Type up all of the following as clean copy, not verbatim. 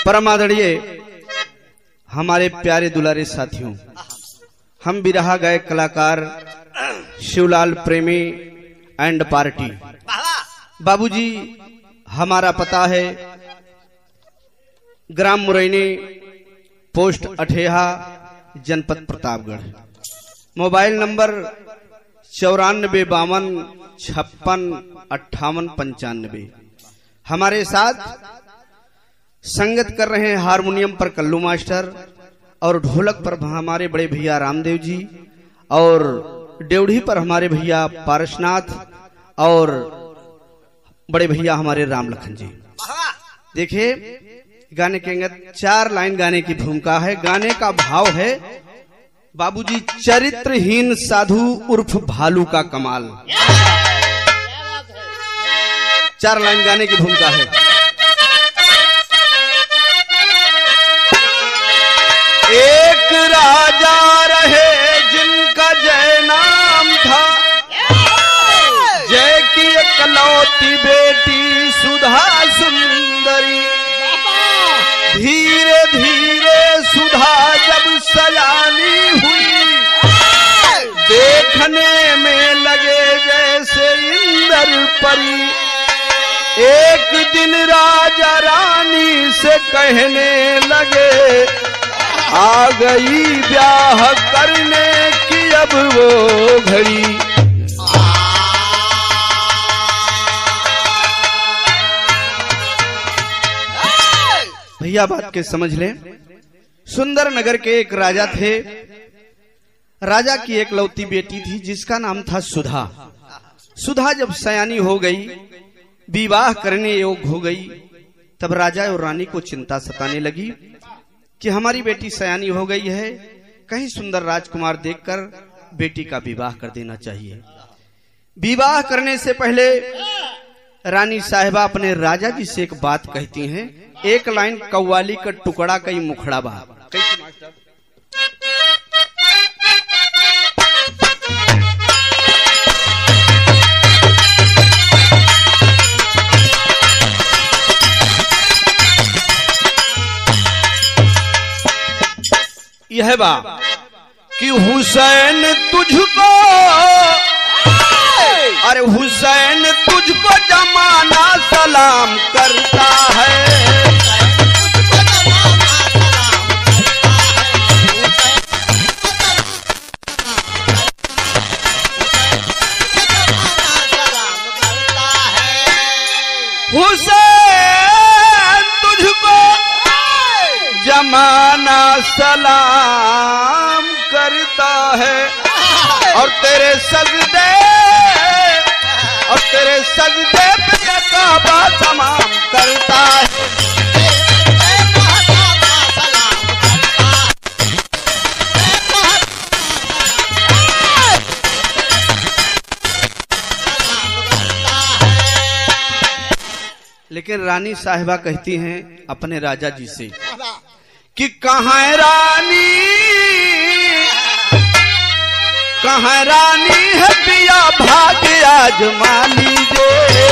परम आदरणीय हमारे प्यारे दुलारे साथियों, हम बिरहा गायक कलाकार शिवलाल प्रेमी एंड पार्टी। बाबूजी, हमारा पता है ग्राम मुरैनी, पोस्ट अठेहा, जनपद प्रतापगढ़। Mobile number 9452565895। हमारे साथ संगत कर रहे हैं हारमोनियम पर कल्लू मास्टर और ढोलक पर हमारे बड़े भैया रामदेव जी और डेवढ़ी पर हमारे भैया पारसनाथ और बड़े भैया हमारे राम लखन जी। देखिए, गाने के अंगत 4 लाइन गाने की भूमिका है। गाने का भाव है बाबूजी, चरित्रहीन साधु उर्फ भालू का कमाल। 4 लाइन गाने की भूमिका है। एक राजा रहे जिनका जय नाम था, जय की इकलौती बेटी सुधा सुंदरी। धीरे धीरे सुधा जब सयानी हुई, देखने में लगे जैसे इंद्र परी। एक दिन राजा रानी से कहने लगे, आ गई ब्याह करने की अब वो घड़ी। भैया बात के समझ लें। सुंदर नगर के एक राजा थे। राजा की एक लौती बेटी थी जिसका नाम था सुधा। सुधा जब सयानी हो गई, विवाह करने योग्य हो गई, तब राजा और रानी को चिंता सताने लगी कि हमारी बेटी सयानी हो गई है, कहीं सुंदर राजकुमार देखकर बेटी का विवाह कर देना चाहिए। विवाह करने से पहले रानी साहिबा अपने राजा जी से एक बात कहती हैं। एक लाइन कव्वाली का टुकड़ा कई मुखड़ा बा। कैसे मास्टर? यह बा कि हुसैन तुझको, अरे हुसैन तुझको जमाना सलाम करता है। हुसैन तुझको जमाना सलाम करता है, और तेरे सजदे पे काबा तमाम करता है। लेकिन रानी साहिबा कहती हैं अपने राजा जी से कि कहाँ है रानी है पिया भाग्य आजमा लीजिए।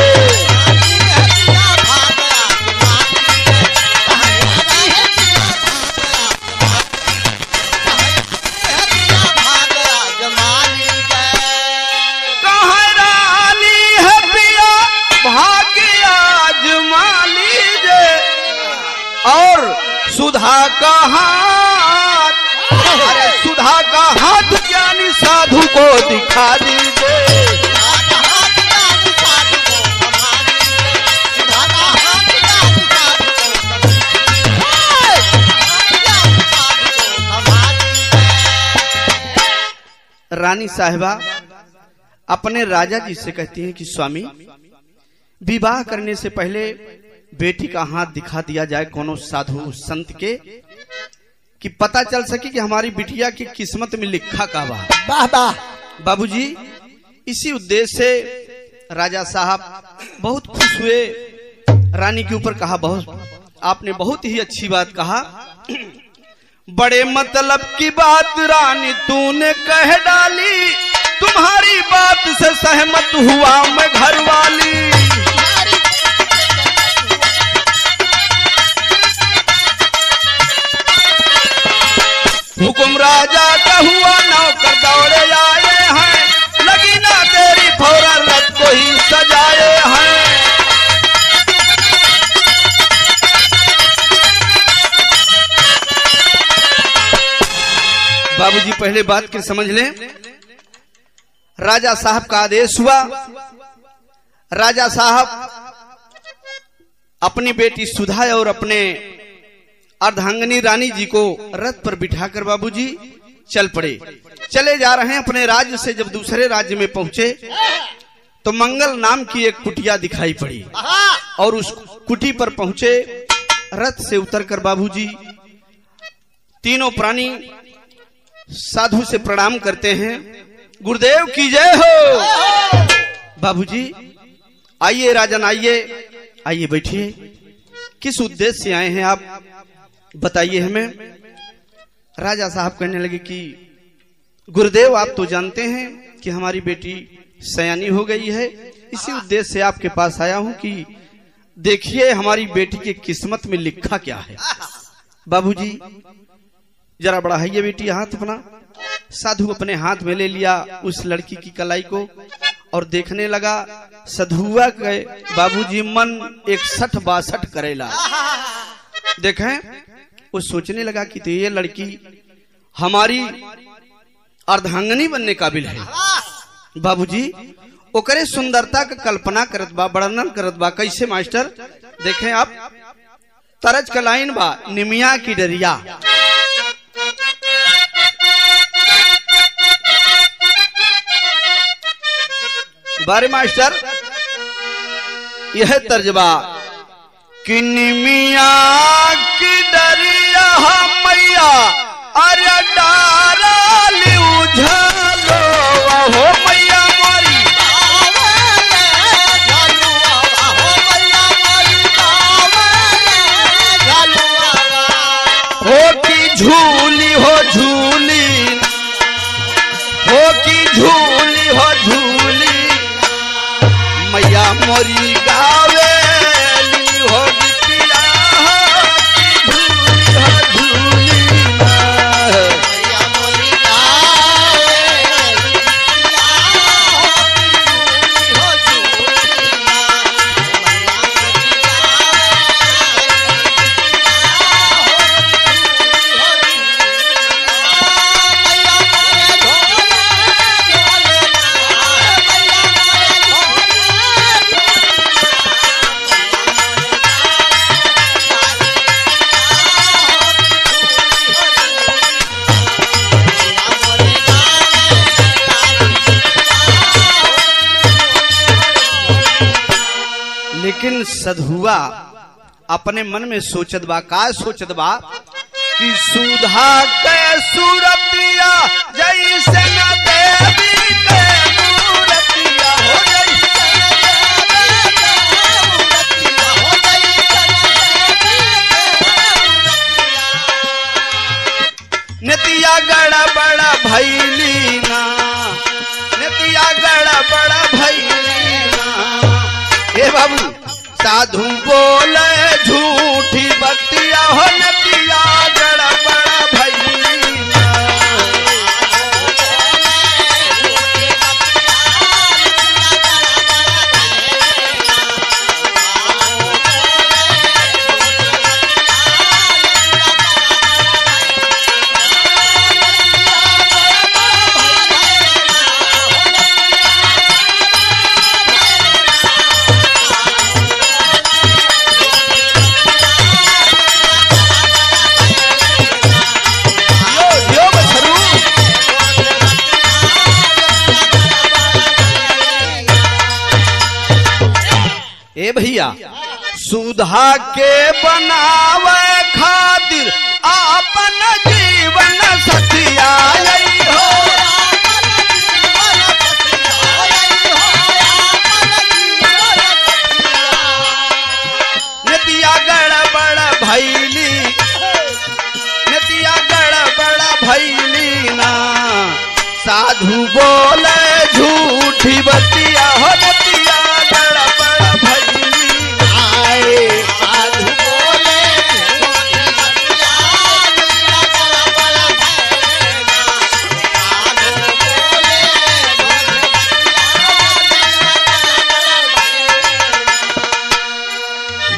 कहाँ रानी है पिया भाग्य आजमा लीजिए, और सुधा का हाथ, अरे सुधा का हाथ ज्ञानी साधु को दिखा दीजिए। रानी साहिबा अपने राजा जी से कहती हैं कि स्वामी, विवाह करने से पहले बेटी का हाथ दिखा दिया जाए कोनो साधु संत के, कि पता चल सके कि हमारी बिटिया की किस्मत में लिखा का बा। वाह वाह। बाबूजी, इसी उद्देश्य से राजा साहब बहुत खुश हुए, रानी के ऊपर कहा, आपने बहुत ही अच्छी बात कहा। बड़े मतलब की बात रानी तूने कह डाली, तुम्हारी बात से सहमत हुआ मैं घर वाली। हुकुम राजा का हुआ, नौकर दौड़े आए हैं, लगी ना तेरी फौरन रथ को ही सजाए हैं। बाबूजी पहले बात के समझ लें। राजा साहब का आदेश हुआ, राजा साहब अपनी बेटी सुधा और अपने अर्धांगिनी रानी जी को रथ पर बिठाकर बाबूजी चल पड़े। चले जा रहे हैं अपने राज्य से। जब दूसरे राज्य में पहुंचे तो मंगल नाम की एक कुटिया दिखाई पड़ी और उस कुटी पर पहुंचे। रथ से उतरकर बाबूजी तीनों प्राणी साधु से प्रणाम करते हैं। गुरुदेव की जय हो। बाबूजी आइए राजन, आइए आइए बैठिए। किस उद्देश्य से आए हैं आप, बताइए हमें। राजा साहब कहने लगे कि गुरुदेव आप तो जानते हैं कि हमारी बेटी सयानी हो गई है, इसी उद्देश्य से आपके पास आया हूं कि देखिए हमारी बेटी की किस्मत में लिखा क्या है। बाबूजी जरा बढ़ाइए बेटी हाथ अपना। साधु अपने हाथ में ले लिया उस लड़की की कलाई को और देखने लगा। सधुआ के बाबूजी मन 61-62 करेला। देखें वो सोचने लगा कि तो ये लड़की हमारी अर्धांगिनी बनने काबिल है। बाबूजी ओकरे सुंदरता का कल्पना करत बा, वर्णन करत बा। कैसे मास्टर, देखें आप, तरज का लाइन बा, निमिया की डरिया। बारे मास्टर यह तर्जबा कि निमिया की डरिया मैया अरे डाराली उझलो हो मैया मोरी हो की झूली हो झूली, हो की झूली हो झूली मैया मोरी गावेली हो बिटिया झूली हो झूली मैया मोरी गावेली हो झूली लेकिन सधुआ अपने मन में सोचत बा, का सोचत बा कि सुधा के सूरतिया जैसे न देवी के मूरतिया हो नतिया गड़ा बड़ा भैली ना, नतिया गड़ा बड़ा भैली ना। हे बाबू साधु बोले झूठी बतिया हो नतिया गड़ा बड़ा भैली ना। ए भैया सुधा के बनावे खातिर आपन जीवन सतिया हो नतिया गड़बड़ भैली, नतिया गड़बड़ भैली ना। साधु बोले झूठी बतिया हो नतिया गड़बड़ भैली आए। साधु बोले झूठी बतिया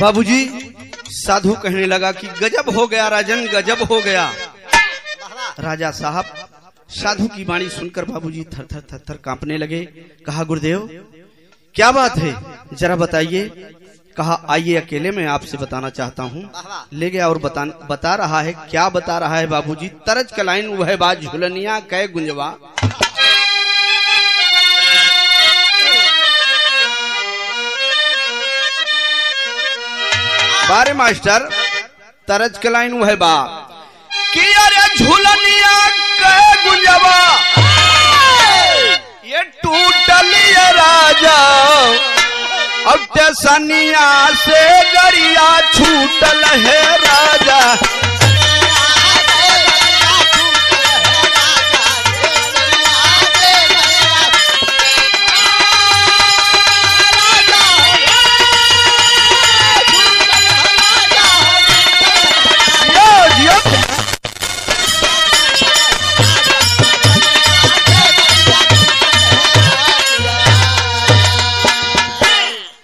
बाबूजी साधु कहने लगा कि गजब हो गया राजन, गजब हो गया। राजा साहब साधु की वाणी सुनकर बाबूजी थर थर थर थर कांपने लगे। कहा गुरुदेव क्या बात है, जरा बताइए। कहा आइए अकेले में आपसे बताना चाहता हूँ। ले गया और बता रहा है। क्या बता रहा है बाबूजी? तरज कलाइन वह बात झुलनिया कै गुंजवा। बारे मास्टर तरज कलाइन वह बा कि अरे झुलनिया कै गुंजवा, ये टूटल ये राजा अब टेसनिया से गरिया छूटल है राजा।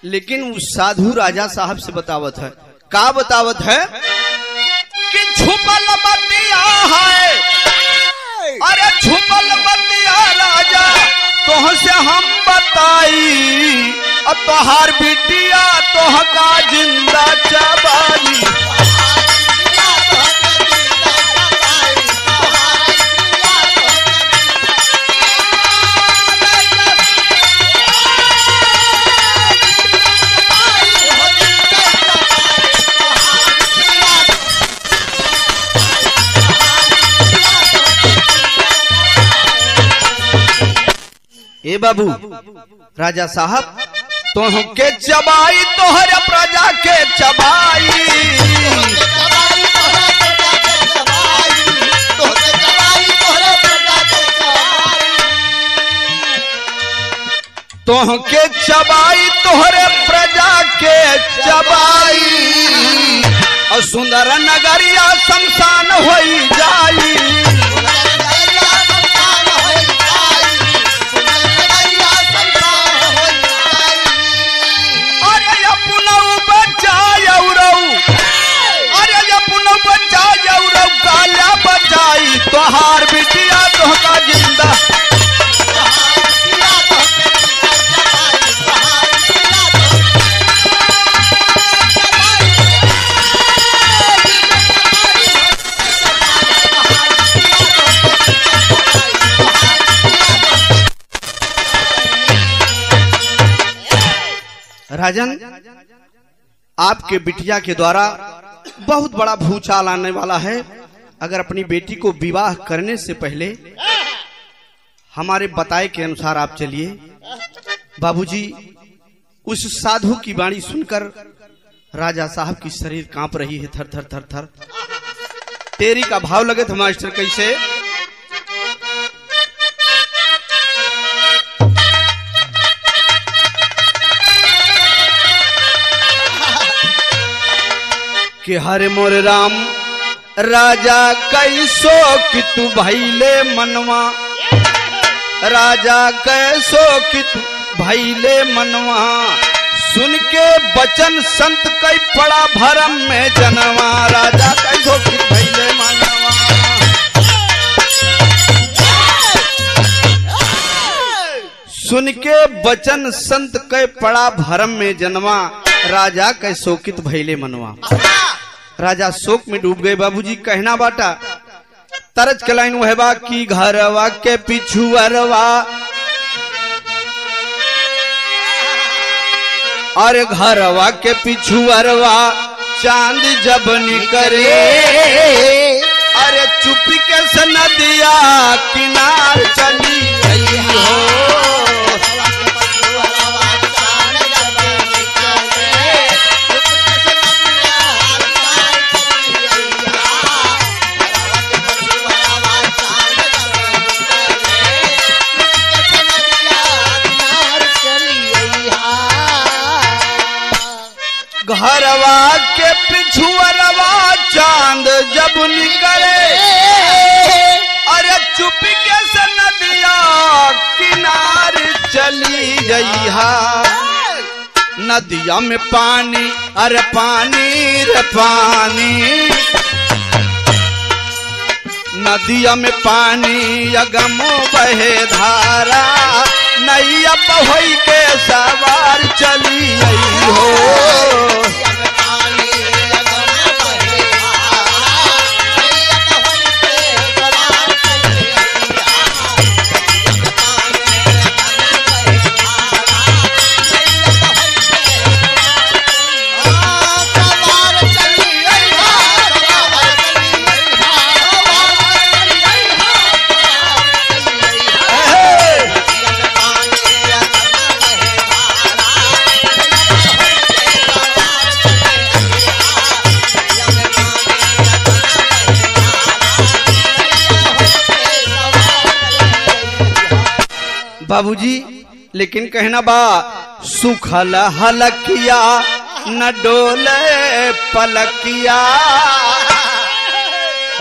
लेकिन उस साधु राजा साहब से बतावत है। का बतावत है कि छुपल बतिया है, अरे छुपल बतिया राजा तोह से हम बताई, अब तोहार बिटिया तोह का जिंदा चबाई। ए बाबू राजा साहब तोह के चबाई तोहर प्रजा के चबाई, तोह के चबाई तोहरे प्रजा के चबाई, और सुंदर नगरिया शमशान होई जाई। तोहार बिटिया तोहका जिंदा, राजन आपके बिटिया के द्वारा बहुत बड़ा भूचाल आने वाला है। अगर अपनी बेटी को विवाह करने से पहले हमारे बताए के अनुसार आप चलिए। बाबूजी उस साधु की वाणी सुनकर राजा साहब की शरीर कांप रही है थर थर थर थर। तेरी का भाव लगे था मास्टर कैसे? कि हरे मोर राम राजा कैसो कि तू भैले मनवा, राजा कैसो कि तू भैले मनवा, सुन के बचन संत कई पड़ा भरम में जनवा, राजा कैसो कि भैले मनवा। सुन के बचन संत कई पड़ा भरम में जनवा, राजा कैसो कि भैले मनवा। राजा शोक में डूब गए। बाबूजी कहना बाटा तरज के लाइन वह बा की घरवा के पिछुअरवा, अरे घरवा के पिछुअरवा चांद जब निकरे, अरे चुपी के से नदिया किनार चली गई हो। घरवा के पिछुअरवा चांद जब निकले, अरे चुपी के से नदिया किनार चली गई हा। नदिया में पानी अरे पानी रे पानी, नदिया में पानी अगमो बहे धारा, नैया पहोई के सवार चली आई हो। बाबूजी लेकिन कहना बा सुखल हलकिया न डोले पलकिया।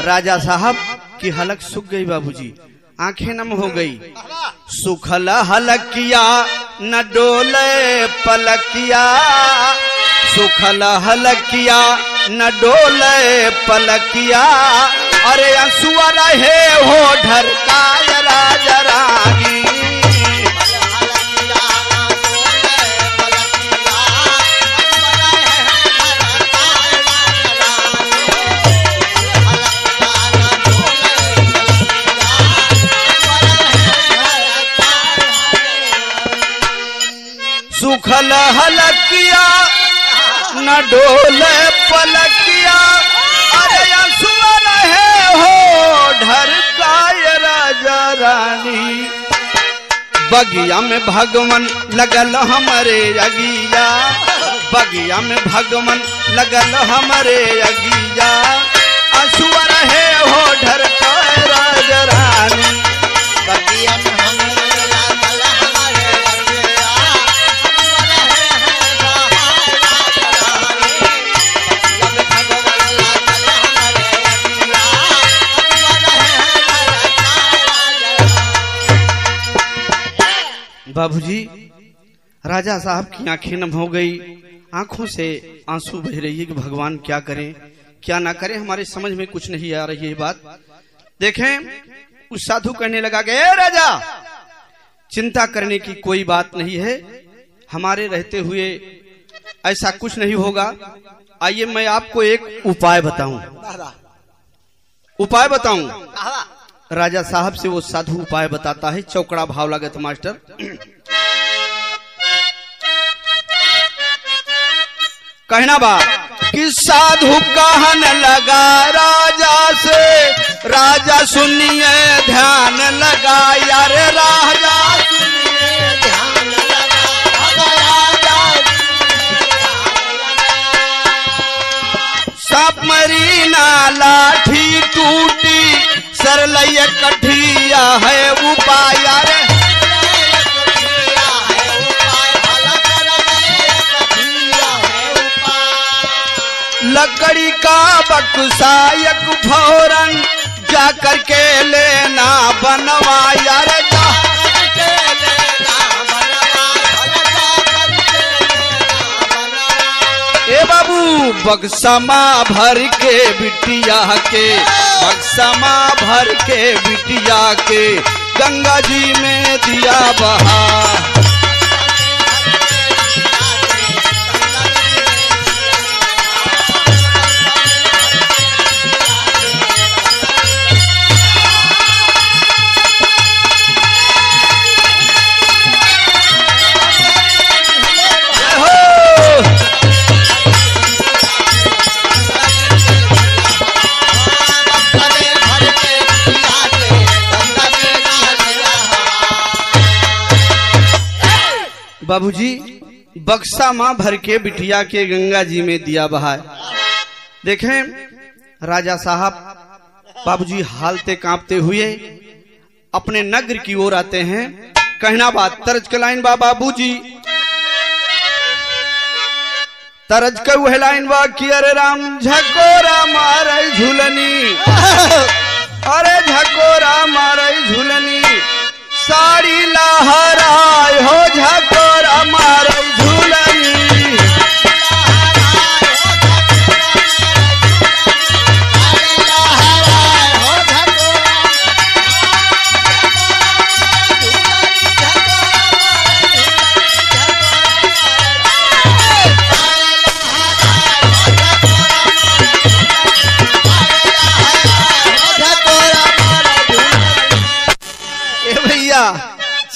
राजा साहब की हलक सूख गई बाबूजी, आंखें नम हो गई। सुखल हलकिया न डोले पलकिया, सुखल हलकिया न डोले पलकिया, अरे अंसुआ रहे हो ढरकाय राजा रानी। सुखल हलकिया न डोले पलकिया, अरे अंसुआ रहे हो ढरकाय राजा रानी। बगिया में भगवन लगल हमरे अगिया, बगिया में भगवन लगल हमरे अगिया, अंसुआ रहे हो ढरकाय राजा रानी। बगिया में बाबूजी राजा साहब की आंखें नम हो गई, आंखों से आंसू बह रही है कि भगवान क्या करें क्या ना करें, हमारे समझ में कुछ नहीं आ रही है बात। देखें उस साधु कहने लगा कि राजा चिंता करने की कोई बात नहीं है, हमारे रहते हुए ऐसा कुछ नहीं होगा। आइए मैं आपको एक उपाय बताऊं, उपाय बताऊं। राजा साहब से वो साधु उपाय बताता है। चौकड़ा भाव लागत मास्टर। कहना बा कि साधु कहन लगा राजा से, राजा सुनिए ध्यान लगा, यार राजा सुनिए ध्यान लगा, सांप मरी ना लाठी टूटी, सरलैया कठिया है उपाय, लकड़ी का बक्सायक फौरन जा करके लेना बनवा, यार जा करके लेना बनवा। ए बाबू बक्समा भर के बिटिया के, बक्समा भर के बिटिया के, गंगा जी में दिया बहा। बाबूजी बक्सा माँ भर के बिटिया के गंगा जी में दिया बहाए। देखें राजा साहब बाबूजी हालते कांपते हुए अपने नगर की ओर आते हैं। कहना बात तरज का लाइन बा बाबूजी, तरज का वह लाइन बा कि अरे राम झकोरा मारे झूलनी, अरे झकोरा मारे झूलनी, साड़ी लहराए हो झकोरा मारे झूलनी।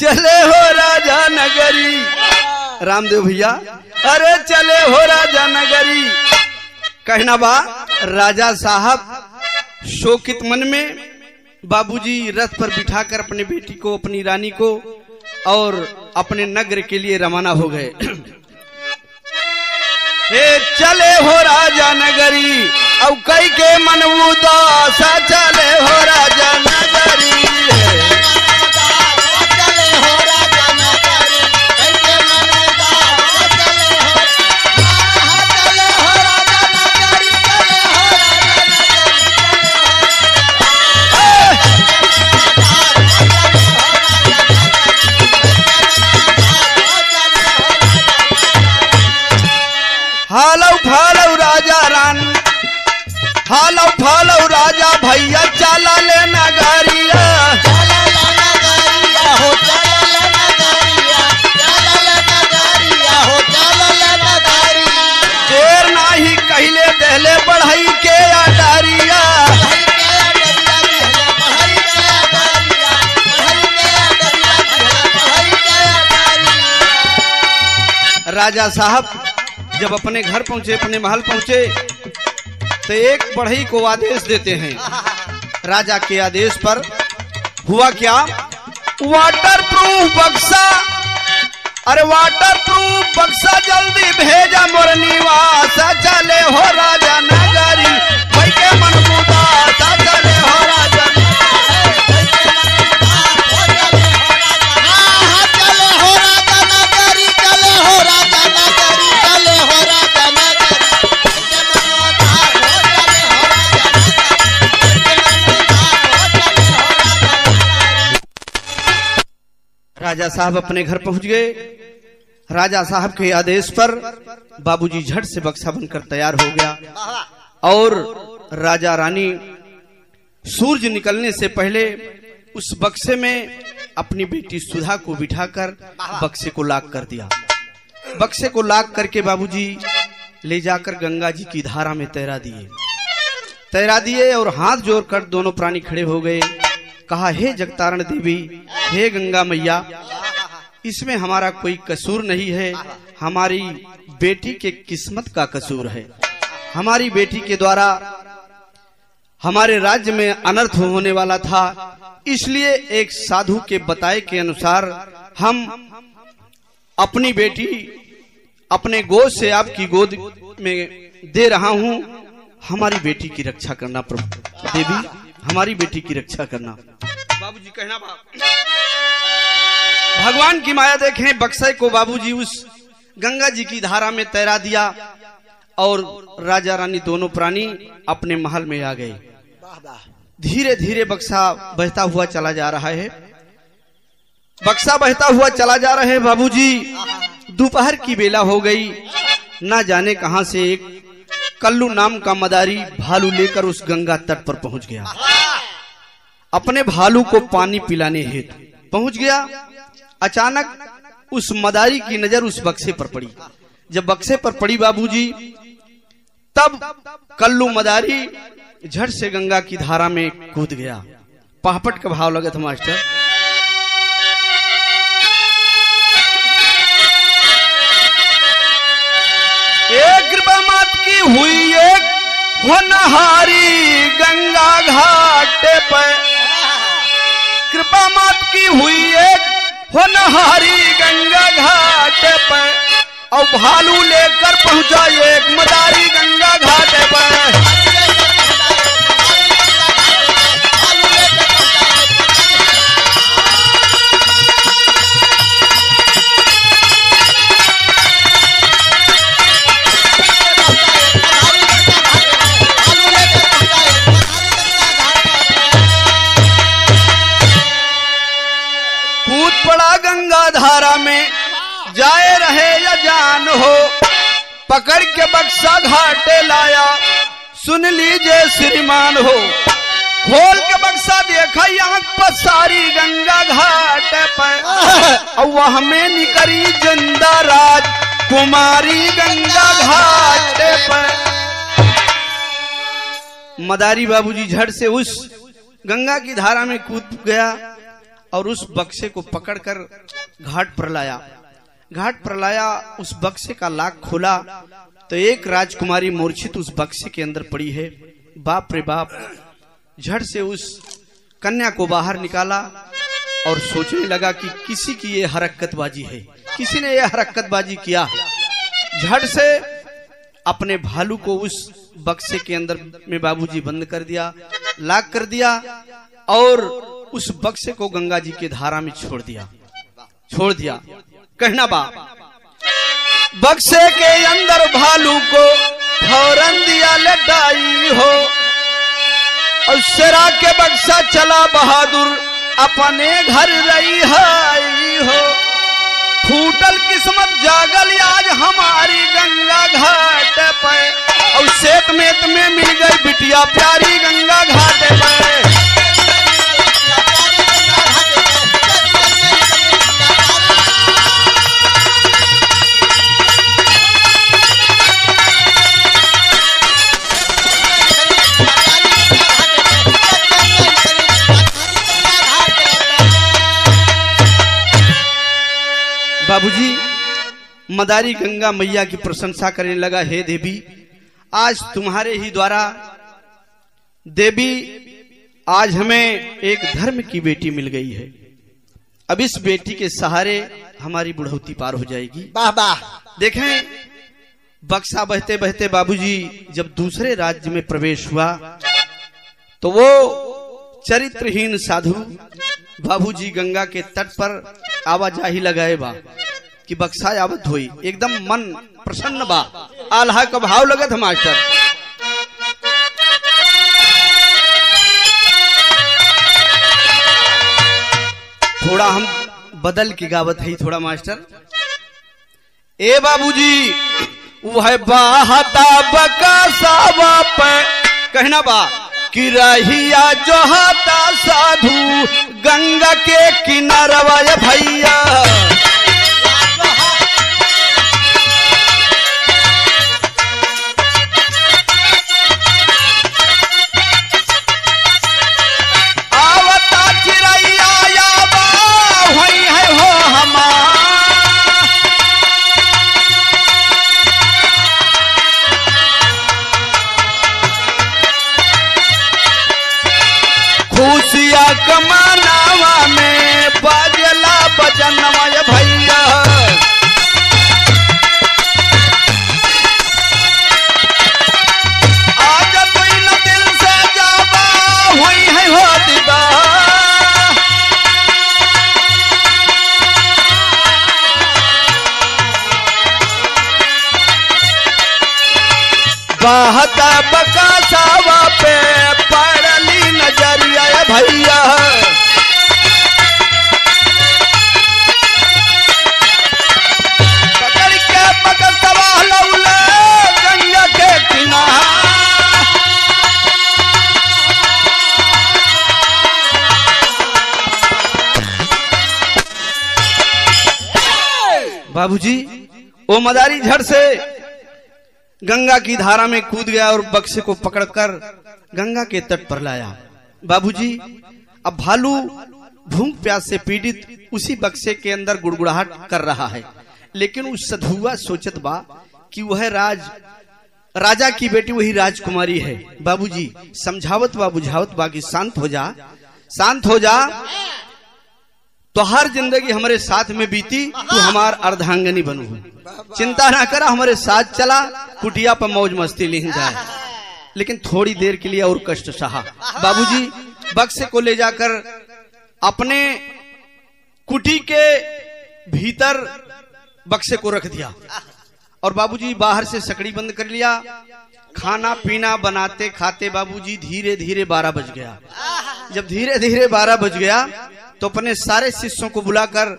चले हो राजा नगरी। रामदेव भैया अरे चले हो राजा नगरी। कहना बा राजा साहब शोकित मन में बाबूजी रथ पर बिठाकर अपने बेटी को, अपनी रानी को और अपने नगर के लिए रवाना हो गए। हे चले हो राजा नगरी, अब कई के मन उदास, चले हो राजा नगरी। हालौ फालौ राजा रानी, हालौ फालौ राजा भैया, चला ले नगरिया, चला ले नगरिया हो, चला ले नगरिया, चला ले नगरिया हो, चला ले नगरिया। देर नाही कहले दहले बढ़ई के अटारिया, राजा साहब जब अपने घर पहुंचे, अपने महल पहुंचे तो एक बढ़ई को आदेश देते हैं। राजा के आदेश पर हुआ क्या, वाटर प्रूफ बक्सा, अरे वाटर प्रूफ बक्सा जल्दी भेजा मोर निवास, चले हो राजा नगरी, भाई के मन मुदास, चले हो राजा राजा साहब अपने घर पहुंच गए। राजा साहब के आदेश पर बाबूजी झट से बक्सा बनकर तैयार हो गया और राजा रानी सूरज निकलने से पहले उस बक्से में अपनी बेटी सुधा को बिठाकर बक्से को लॉक कर दिया। बक्से को लॉक करके बाबूजी ले जाकर गंगा जी की धारा में तैरा दिए और हाथ जोड़कर दोनों प्राणी खड़े हो गए। कहा, हे जगतारण देवी, हे गंगा मैया, इसमें हमारा कोई कसूर नहीं है, हमारी बेटी के किस्मत का कसूर है। हमारी बेटी के द्वारा हमारे राज्य में अनर्थ होने वाला था, इसलिए एक साधु के बताए के अनुसार हम अपनी बेटी अपने गोद से आपकी गोद में दे रहा हूं। हमारी बेटी की रक्षा करना प्रभु देवी, हमारी बेटी की रक्षा करना। बाबूजी कहना भगवान की माया देखें, बक्से को बाबूजी उस गंगा जी की धारा में तैरा दिया और राजा रानी दोनों प्राणी अपने महल में आ गए। धीरे धीरे बक्सा बहता हुआ चला जा रहा है, बक्सा बहता हुआ चला जा रहा है। बाबूजी दोपहर की बेला हो गई, ना जाने कहां से एक कल्लू नाम का मदारी भालू लेकर उस गंगा तट पर पहुंच गया। अपने भालू को पानी पिलाने हेतु पहुंच गया। अचानक उस मदारी की नजर उस बक्से पर पड़ी। जब बक्से पर पड़ी बाबूजी, तब कल्लू मदारी झट से गंगा की धारा में कूद गया। पहापट का भाव लगा था मास्टर। एक कृपा मात की हुई एक होनहारी गंगा घाट पर, कृपा मात की हुई एक होनहारी गंगा घाट पर, और भालू लेकर पहुंचा एक मदारी गंगा घाट पर। पड़ा गंगा धारा में, जाए रहे या जान हो, पकड़ के बक्सा घाटे लाया, सुन लीजिए श्रीमान हो। खोल के बक्सा देखा आंख पर सारी गंगा घाट पर, और वह में निकली जिंदा राज कुमारी गंगा घाट पर। मदारी बाबूजी झट से उस गंगा की धारा में कूद गया और उस बक्से को पकड़कर घाट पर लाया। घाट पर लाया, उस बक्से का लाक खोला तो एक राजकुमारी मूर्छित उस बक्से के अंदर पड़ी है। बाप रे बाप, झट से उस कन्या को बाहर निकाला और सोचने लगा कि किसी की ये हरकतबाजी है, किसी ने ये हरकतबाजी किया। झट से अपने भालू को उस बक्से के अंदर में बाबूजी बंद कर दिया, लाक कर दिया और उस बक्से को गंगा जी के धारा में छोड़ दिया। कहना बा, बक्से के अंदर भालू को फौरन दिया लटाई हो, और शेरा के बक्सा चला बहादुर अपने घर रही हो। फूटल किस्मत जागल आज हमारी गंगा घाट पे, और सेत मेत में मिल गई बिटिया प्यारी गंगा घाट पे। बाबूजी मदारी गंगा मैया की प्रशंसा करने लगा, हे देवी, आज तुम्हारे ही द्वारा देवी आज हमें एक धर्म की बेटी मिल गई है। अब इस बेटी के सहारे हमारी बुढ़ौती पार हो जाएगी। वाह वाह। देखें, बक्सा बहते बहते बाबूजी जब दूसरे राज्य में प्रवेश हुआ तो वो चरित्रहीन साधु बाबूजी गंगा के तट पर आवाजाही लगाए बा कि बक्सा आवत हुई, एकदम मन प्रसन्न बा, आल्हा का भाव लगत है मास्टर। थोड़ा हम बदल के गावत है थोड़ा मास्टर। ए बाबूजी वह बाहता बक्सा बाप कहना बा कि रहिया जो हाथा साधु गंगा के किनारवा भैया। आवता चिरैया आवा होई है हो हमार, खुशिया कमानावा में बाजला बजनवा भैया। आज कोई न दिल से जावा हुई है हो दीदा, बहता बकासावा पे पड़ली नजरिया भैया। पकड़ के बकसवा लौले गंगा के किनारा, बाबूजी वो मदारी झट से गंगा की धारा में कूद गया और बक्से को पकड़कर गंगा के तट पर लाया। बाबूजी अब भालू भूख प्यास से पीड़ित उसी बक्से के अंदर गुड़गुड़ाहट कर रहा है, लेकिन उस सधुआ सोचत बा कि वह राजा की बेटी वही राजकुमारी है। बाबूजी समझावत बा बुझावत बा कि शांत हो जा, तो हर जिंदगी हमारे साथ में बीती, तू हमार अर्धांगनी बनू, चिंता ना करा, हमारे साथ चला, कुटिया पर मौज मस्ती ले जाए। लेकिन थोड़ी देर के लिए और कष्ट सहा। बाबूजी बक्से को ले जाकर अपने कुटी के भीतर बक्से को रख दिया और बाबूजी बाहर से सकड़ी बंद कर लिया। खाना पीना बनाते खाते बाबूजी धीरे धीरे 12 बज गया। जब धीरे धीरे 12 बज गया तो अपने सारे शिष्यों को बुलाकर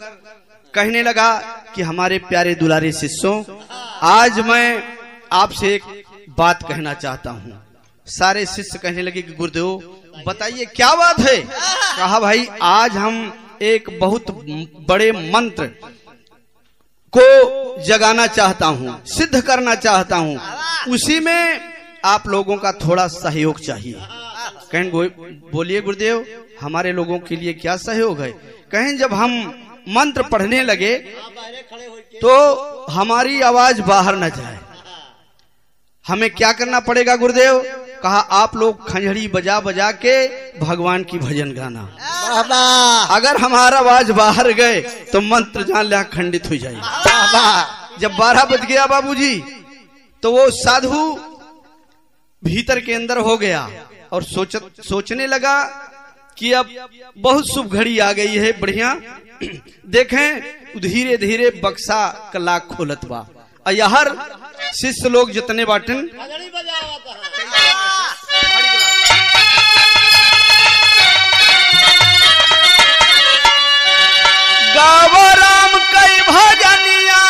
कहने लगा कि हमारे प्यारे दुलारे शिष्यों, आज मैं आपसे एक बात कहना चाहता हूँ। सारे शिष्य कहने लगे कि गुरुदेव बताइए क्या बात है। कहा भाई आज हम एक बहुत बड़े मंत्र को जगाना चाहता हूँ, सिद्ध करना चाहता हूँ, उसी में आप लोगों का थोड़ा सहयोग चाहिए। कहें बोलिए गुरुदेव हमारे लोगों के लिए क्या सहयोग है। कहें जब हम मंत्र पढ़ने लगे तो हमारी आवाज बाहर न जाए, हमें क्या करना पड़ेगा गुरुदेव। कहा आप लोग खंजड़ी बजा बजा के भगवान की भजन गाना, अगर हमारा आवाज बाहर गए तो मंत्र जान लिया खंडित हो जाएगी। जब 12 बज गया बाबूजी तो वो साधु भीतर के अंदर हो गया और सोचने लगा कि अब बहुत शुभ घड़ी आ गई है, बढ़िया। देखें धीरे धीरे बक्सा का लाख खोलत बा, हर शिष्य लोग जितने बाटन गावो राम कई भजनिया,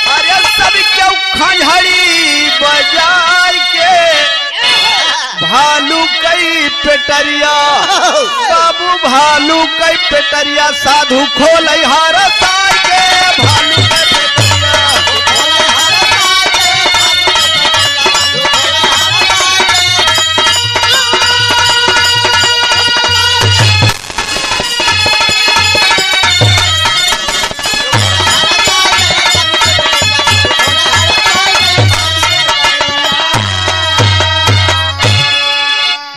अरे सब क्यों खंजड़ी बजाय के भालू कई पेटरिया, बाबू भालू कई पेटरिया साधु खोल हार साय के भालू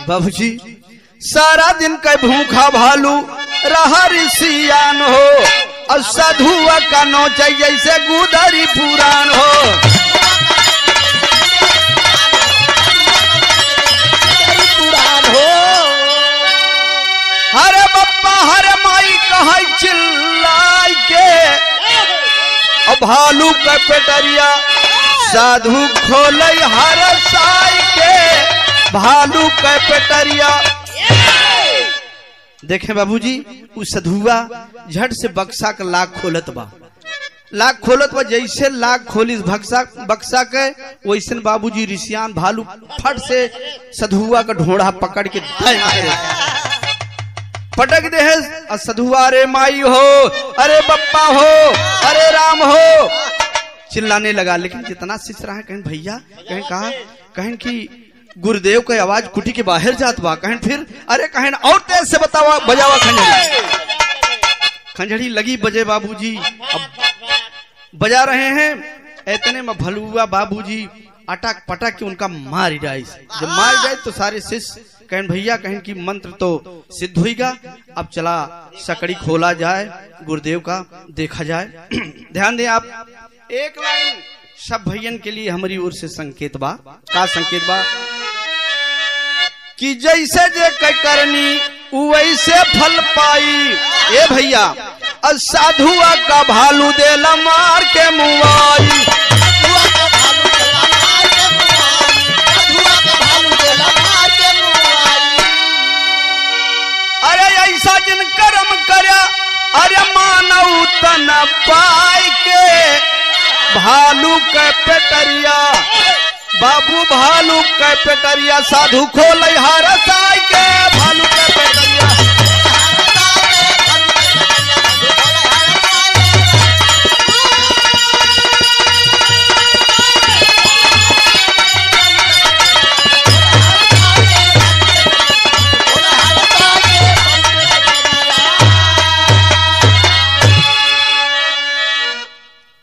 बाबूजी सारा दिन का भूखा भालू रहा ऋषियान हो, और साधुआ का नौच जैसे गुदरी पुराण हो। हरे बप्पा हरे माई कहा चिल्लाई के, और भालू का पेटरिया साधु खोल हर साई के भालू का पेटरिया। देखें बाबूजी उस साधुआ झट से बक्सा का लाख खोलत बा, लाख खोलत बा, जैसे लाख खोलिस बक्सा के वैसे बाबूजी ऋषियान भालू फट से साधुआ का ढोड़ा पकड़ के पटक दे है। साधुआ अरे माई हो, अरे बप्पा हो, अरे राम हो चिल्लाने लगा। लेकिन जितना शिष्य रहा कहें भैया, कहें कहा, कहें कि गुरुदेव का आवाज कुटी के बाहर जात बा, कहें फिर अरे कहें और तेज से बतावा बजावा खंजड़ी। खंजड़ी लगी बजे बाबूजी, अब बजा रहे हैं, इतने में भलुआ बाबूजी अटक पटक के उनका मार जाए। जब मार जाए तो सारे शिष्य कहें भैया, कहें कि मंत्र तो सिद्ध होगा, अब चला सकड़ी खोला जाए, गुरुदेव का देखा जाए। ध्यान दें आप, एक लाइन सब भैयन के लिए हमारी ओर से संकेत बा। का संकेत बा कि जैसे जे करनी वैसे फल पाई। ए भैया साधुआ का भालू देला मार के मुआई, अरे ऐसा जिन कर्म करया, अरे मानव तन पाई के भालू के पेटरिया, बाबू भालू के पेटरिया साधु खोल हार साय के भालू के पेटरिया।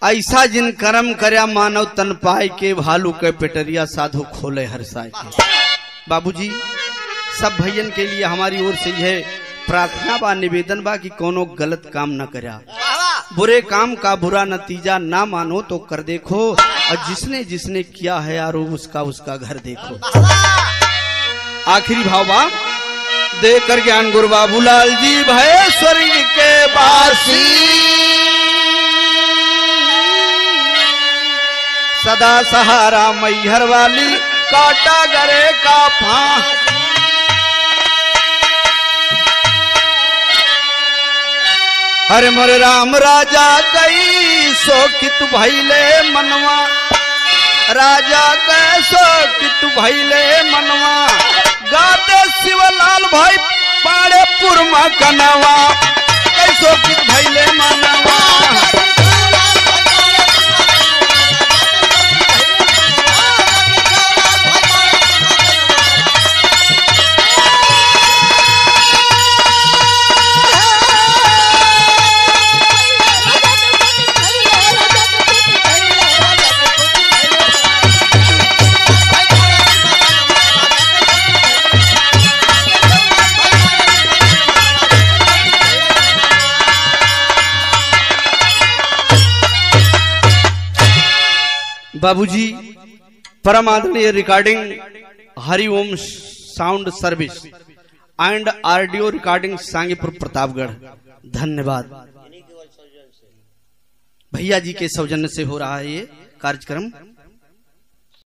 ऐसा जिन कर्म करया मानव तन पाए के भालू के पेटरिया साधु खोले हर साय के। बाबूजी सब भैयन के लिए हमारी ओर से यह प्रार्थना बा, निवेदन बा कि कोनो गलत काम न करया, बुरे काम का बुरा नतीजा ना मानो तो कर देखो, और जिसने जिसने किया है यारो उसका उसका घर देखो। आखिरी भाव बा, देकर ज्ञान गुरु बाबूलाल जी भय स्वर्ग के वासी, सदा सहारा मैहर वाली काटा गरे का फांस। हरे मोरे राम राजा कई शोकित भैले मनवा, राजा कै शोकित भैले मनवा, गाते शिवलाल भाई पाड़े पुरमा कनवा, कै शोकित भैले मनवा। बाबूजी परम आदरणीय recording Hariom sound service and audio recording Sangipur Pratapgarh. धन्यवाद। भैया जी के सौजन्य से हो रहा है ये कार्यक्रम।